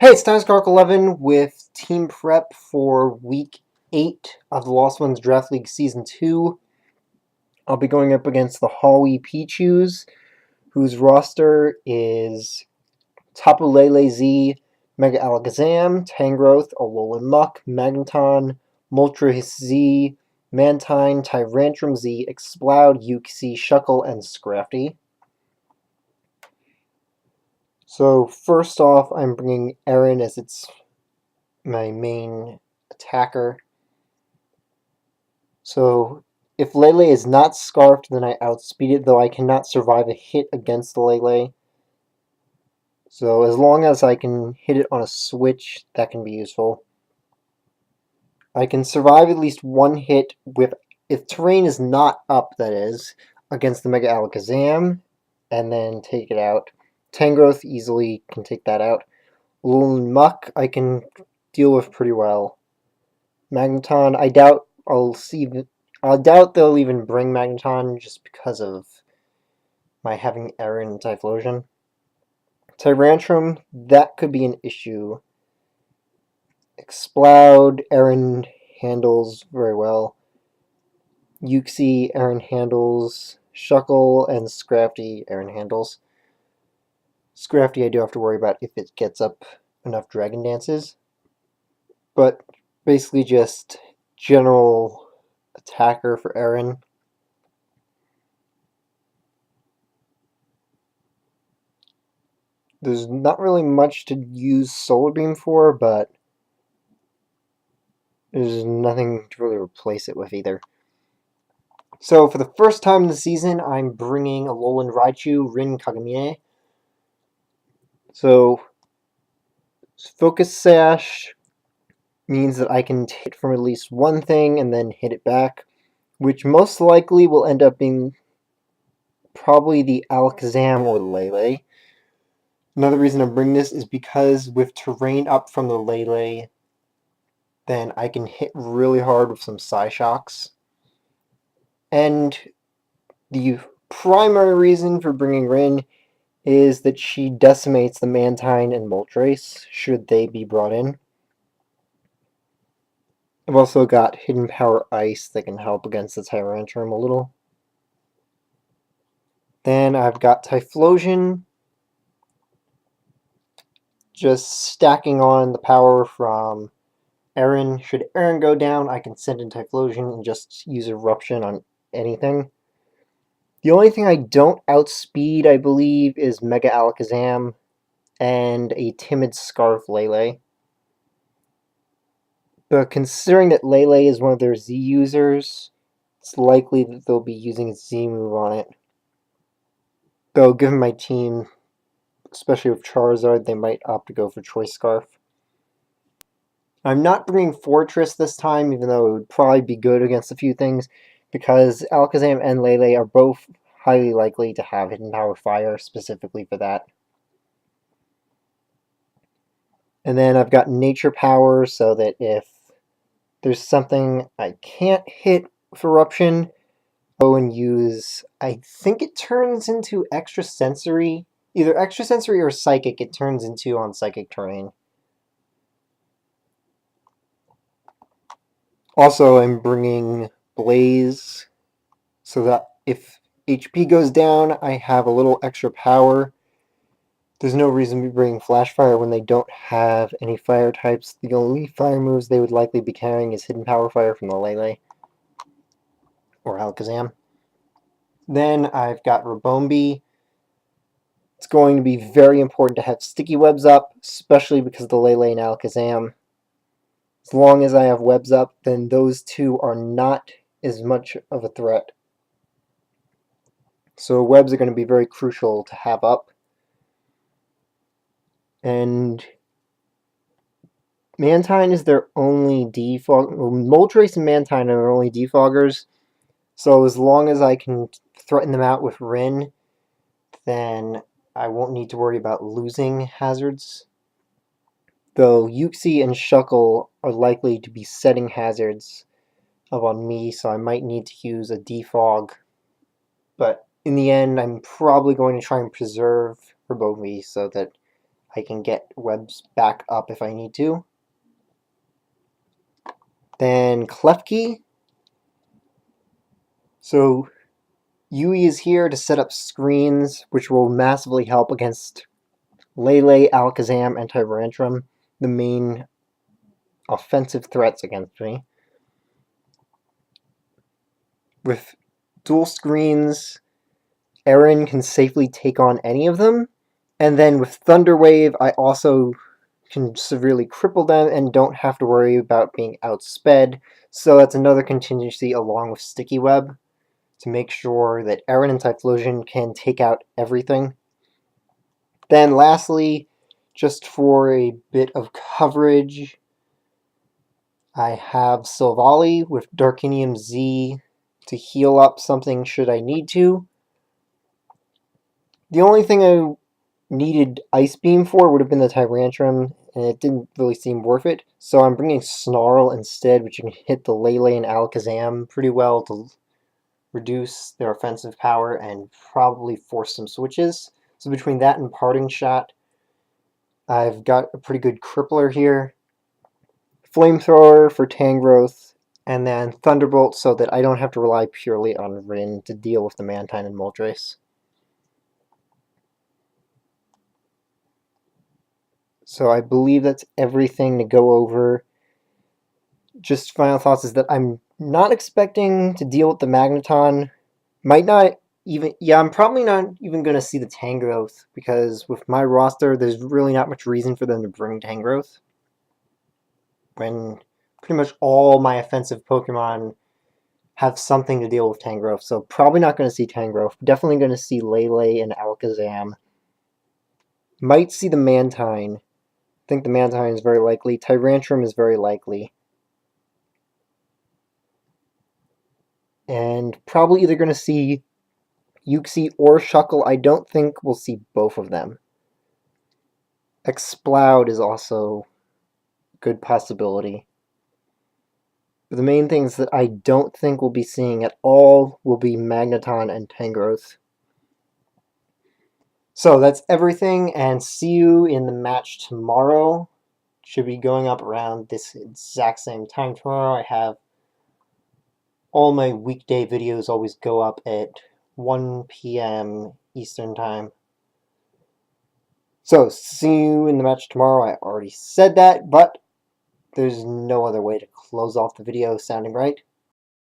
Hey, it's TimesCark11 with team prep for Week 8 of the Lost Ones Draft League Season 2. I'll be going up against the Hawi Pichus, whose roster is Tapu Lele Z, Mega Alakazam, Tangrowth, Alolan Muck, Magneton, Moltres Z, Mantine, Tyrantrum Z, Exploud, Uxie, Shuckle, and Scrafty. So first off, I'm bringing Aaron as my main attacker. So if Lele is not scarfed, then I outspeed it, though I cannot survive a hit against the Lele. So as long as I can hit it on a switch, that can be useful. I can survive at least one hit if terrain is not up, that is, against the Mega Alakazam, and then take it out. Tangrowth easily can take that out. Alolan Muck I can deal with pretty well. Magneton, I doubt they'll even bring Magneton just because of my having Aaron and Typhlosion. Tyrantrum, that could be an issue. Exploud, Aaron handles very well. Uxie, Aaron handles. Shuckle and Scrafty, Aaron handles. Scrafty, I do have to worry about if it gets up enough Dragon Dances. But basically just general attacker for Aaron. There's not really much to use Solar Beam for, but there's nothing to really replace it with either. So for the first time in the season, I'm bringing Alolan Raichu, Rin Kagamine. So Focus Sash means that I can hit from at least one thing and then hit it back, which most likely will end up being probably the Alakazam or the Lele. Another reason I'm bringing this is because with terrain up from the Lele, then I can hit really hard with some Psyshocks. And the primary reason for bringing Rin is that she decimates the Mantine and Moltres, should they be brought in. I've also got Hidden Power Ice that can help against the Tyrantrum a little. Then I've got Typhlosion, just stacking on the power from Aaron. Should Aaron go down, I can send in Typhlosion and just use Eruption on anything. The only thing I don't outspeed, I believe, is Mega Alakazam and a Timid Scarf Lele. But considering that Lele is one of their Z users, it's likely that they'll be using a Z move on it. Though, given my team, especially with Charizard, they might opt to go for Choice Scarf. I'm not bringing Fortress this time, even though it would probably be good against a few things, because Alakazam and Lele are both highly likely to have Hidden Power Fire specifically for that. And then I've got Nature Power, so that if there's something I can't hit with Eruption, go and use, I think it turns into Extrasensory, either Extrasensory or Psychic it turns into on Psychic terrain. Also, I'm bringing Blaze, so that if HP goes down, I have a little extra power. There's no reason to be bringing Flash Fire when they don't have any fire types. The only fire moves they would likely be carrying is Hidden Power Fire from the Lele or Alakazam. Then I've got Rabombi. It's going to be very important to have Sticky Webs up, especially because of the Lele and Alakazam. As long as I have webs up, then those two are not as much of a threat. So webs are going to be very crucial to have up. And Mantine is their only defog. Moltres and Mantine are their only defoggers. So as long as I can threaten them out with Rin, then I won't need to worry about losing hazards. Though Uxie and Shuckle are likely to be setting hazards up on me, so I might need to use a defog. But in the end, I'm probably going to try and preserve Rabombi so that I can get webs back up if I need to. Then Klefki. So Yui is here to set up screens, which will massively help against Lele, Alakazam, and Tyrantrum, the main offensive threats against me. With dual screens, Aaron can safely take on any of them, and then with Thunder Wave, I also can severely cripple them and don't have to worry about being outsped, so that's another contingency along with Sticky Web to make sure that Aaron and Typhlosion can take out everything. Then lastly, just for a bit of coverage, I have Silvally with Darkinium Z to heal up something should I need to. The only thing I needed Ice Beam for would have been the Tyrantrum, and it didn't really seem worth it, so I'm bringing Snarl instead, which can hit the Lele and Alakazam pretty well to reduce their offensive power and probably force some switches. So between that and Parting Shot, I've got a pretty good crippler here. Flamethrower for Tangrowth, and then Thunderbolt so that I don't have to rely purely on Rin to deal with the Mantine and Moltres. So I believe that's everything to go over. Just final thoughts is that I'm not expecting to deal with the Magneton. Might not even... Yeah, I'm probably not even going to see the Tangrowth, because with my roster, there's really not much reason for them to bring Tangrowth. When pretty much all my offensive Pokemon have something to deal with Tangrowth, so probably not going to see Tangrowth. Definitely going to see Lele and Alakazam. Might see the Mantine. I think the Mantine is very likely. Tyrantrum is very likely. And probably either going to see Uxie or Shuckle. I don't think we'll see both of them. Exploud is also a good possibility. But the main things that I don't think we'll be seeing at all will be Magneton and Tangrowth. So that's everything, and see you in the match tomorrow. Should be going up around this exact same time tomorrow. I have all my weekday videos always go up at 1 p.m. Eastern Time. So, see you in the match tomorrow. I already said that, but there's no other way to close off the video sounding right.